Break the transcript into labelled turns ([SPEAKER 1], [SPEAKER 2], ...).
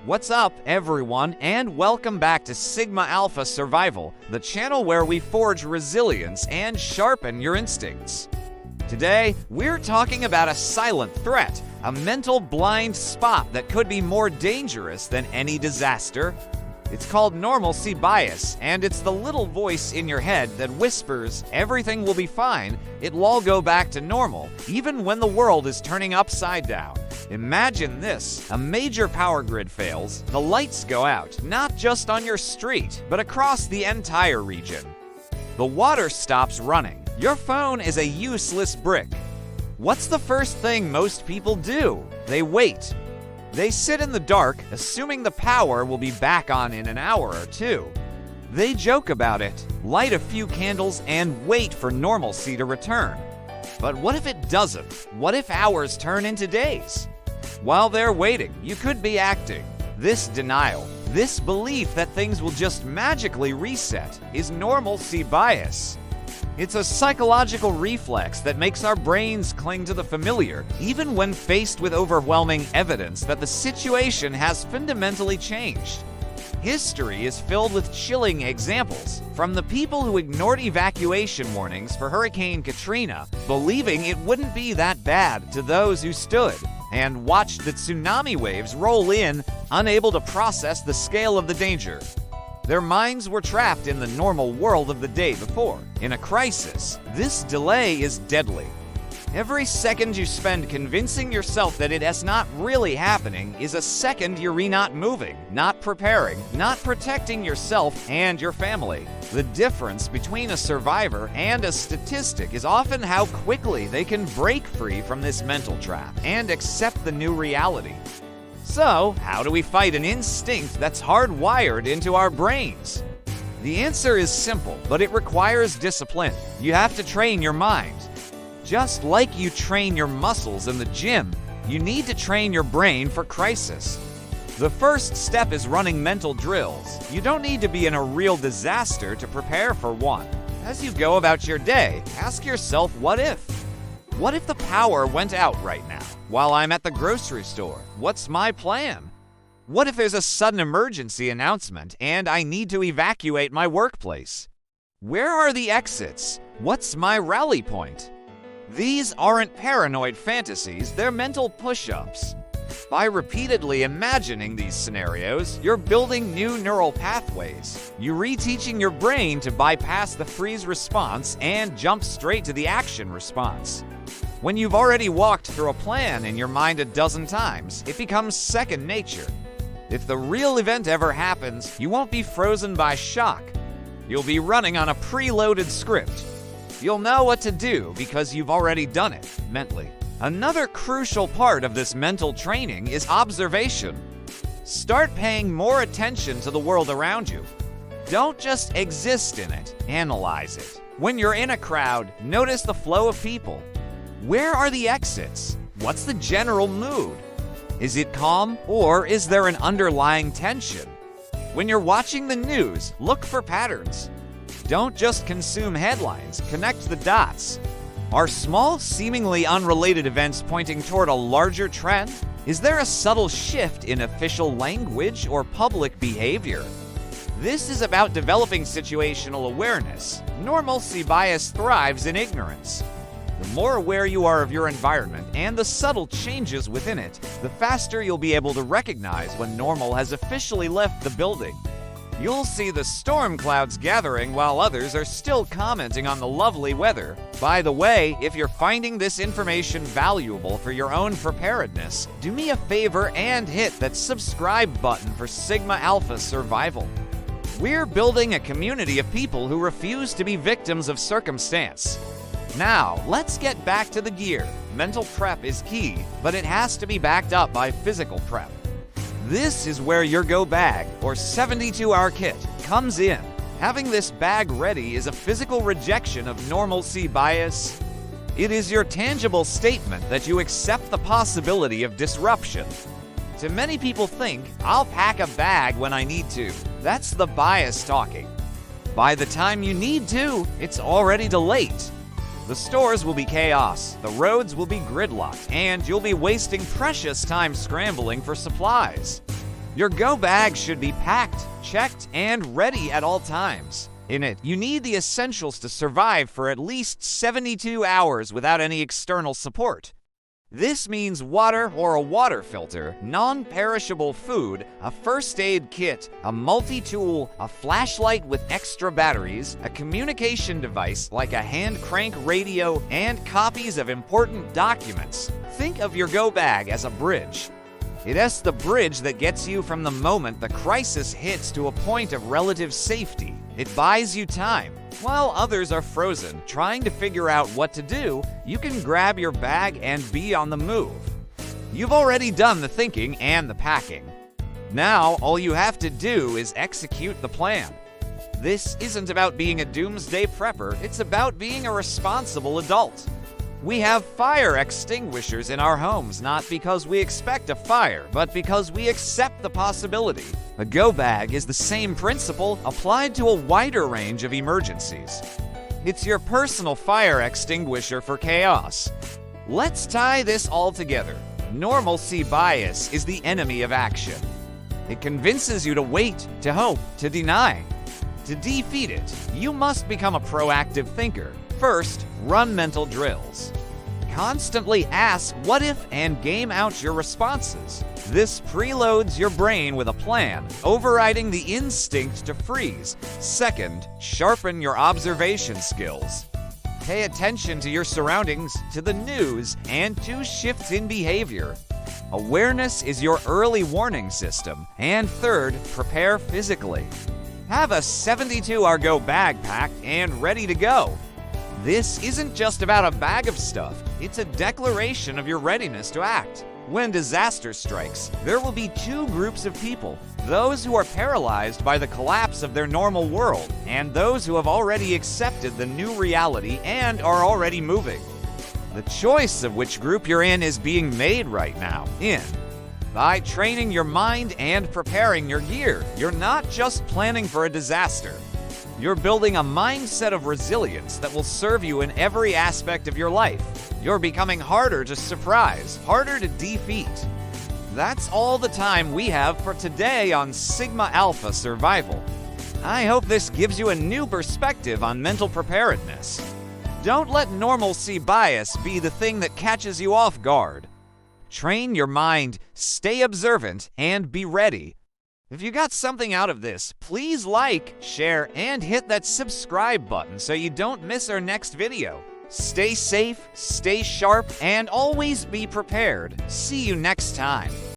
[SPEAKER 1] What's up, everyone, and welcome back to Sigma Alpha Survival, the channel where we forge resilience and sharpen your instincts. Today, we're talking about a silent threat, a mental blind spot that could be more dangerous than any disaster. It's called normalcy bias, and it's the little voice in your head that whispers, everything will be fine, it'll all go back to normal, even when the world is turning upside down. Imagine this, a major power grid fails, the lights go out, not just on your street, but across the entire region. The water stops running, your phone is a useless brick. What's the first thing most people do? They wait. They sit in the dark, assuming the power will be back on in an hour or two. They joke about it, light a few candles, and wait for normalcy to return. But what if it doesn't? What if hours turn into days? While they're waiting, you could be acting. This denial, this belief that things will just magically reset, is normalcy bias. It's a psychological reflex that makes our brains cling to the familiar, even when faced with overwhelming evidence that the situation has fundamentally changed. History is filled with chilling examples, from the people who ignored evacuation warnings for Hurricane Katrina, believing it wouldn't be that bad, to those who stood and watched the tsunami waves roll in, unable to process the scale of the danger. Their minds were trapped in the normal world of the day before. In a crisis, this delay is deadly. Every second you spend convincing yourself that it is not really happening is a second you're not moving, not preparing, not protecting yourself and your family. The difference between a survivor and a statistic is often how quickly they can break free from this mental trap and accept the new reality. So, how do we fight an instinct that's hardwired into our brains? The answer is simple, but it requires discipline. You have to train your mind. Just like you train your muscles in the gym, you need to train your brain for crisis. The first step is running mental drills. You don't need to be in a real disaster to prepare for one. As you go about your day, ask yourself, what if? What if the power went out right now? While I'm at the grocery store, what's my plan? What if there's a sudden emergency announcement and I need to evacuate my workplace? Where are the exits? What's my rally point? These aren't paranoid fantasies, they're mental push-ups. By repeatedly imagining these scenarios, you're building new neural pathways. You're reteaching your brain to bypass the freeze response and jump straight to the action response. When you've already walked through a plan in your mind a dozen times, it becomes second nature. If the real event ever happens, you won't be frozen by shock. You'll be running on a preloaded script. You'll know what to do because you've already done it, mentally. Another crucial part of this mental training is observation. Start paying more attention to the world around you. Don't just exist in it, analyze it. When you're in a crowd, notice the flow of people. Where are the exits? What's the general mood? Is it calm, or is there an underlying tension? When you're watching the news, look for patterns. Don't just consume headlines, connect the dots. Are small, seemingly unrelated events pointing toward a larger trend? Is there a subtle shift in official language or public behavior? This is about developing situational awareness. Normalcy bias thrives in ignorance. The more aware you are of your environment and the subtle changes within it, the faster you'll be able to recognize when normal has officially left the building. You'll see the storm clouds gathering while others are still commenting on the lovely weather. By the way, if you're finding this information valuable for your own preparedness, do me a favor and hit that subscribe button for Sigma Alpha Survival. We're building a community of people who refuse to be victims of circumstance. Now, let's get back to the gear. Mental prep is key, but it has to be backed up by physical prep. This is where your go bag, or 72-hour kit, comes in. Having this bag ready is a physical rejection of normalcy bias. It is your tangible statement that you accept the possibility of disruption. So many people think, I'll pack a bag when I need to. That's the bias talking. By the time you need to, it's already too late. The stores will be chaos, the roads will be gridlocked, and you'll be wasting precious time scrambling for supplies. Your go bag should be packed, checked, and ready at all times. In it, you need the essentials to survive for at least 72 hours without any external support. This means water or a water filter, non-perishable food, a first aid kit, a multi-tool, a flashlight with extra batteries, a communication device like a hand crank radio, and copies of important documents. Think of your go bag as a bridge. It's the bridge that gets you from the moment the crisis hits to a point of relative safety. It buys you time. While others are frozen, trying to figure out what to do, you can grab your bag and be on the move. You've already done the thinking and the packing. Now, all you have to do is execute the plan. This isn't about being a doomsday prepper, it's about being a responsible adult. We have fire extinguishers in our homes not because we expect a fire, but because we accept the possibility. A go bag is the same principle applied to a wider range of emergencies. It's your personal fire extinguisher for chaos. Let's tie this all together. Normalcy bias is the enemy of action. It convinces you to wait, to hope, to deny. To defeat it, you must become a proactive thinker. First, run mental drills. Constantly ask what if and game out your responses. This preloads your brain with a plan, overriding the instinct to freeze. Second, sharpen your observation skills. Pay attention to your surroundings, to the news, and to shifts in behavior. Awareness is your early warning system. And third, prepare physically. Have a 72-hour go bag packed and ready to go. This isn't just about a bag of stuff, it's a declaration of your readiness to act. When disaster strikes, there will be two groups of people: those who are paralyzed by the collapse of their normal world, and those who have already accepted the new reality and are already moving. The choice of which group you're in is being made right now. By training your mind and preparing your gear, you're not just planning for a disaster. You're building a mindset of resilience that will serve you in every aspect of your life. You're becoming harder to surprise, harder to defeat. That's all the time we have for today on Sigma Alpha Survival. I hope this gives you a new perspective on mental preparedness. Don't let normalcy bias be the thing that catches you off guard. Train your mind, stay observant, and be ready. If you got something out of this, please like, share, and hit that subscribe button so you don't miss our next video. Stay safe, stay sharp, and always be prepared. See you next time.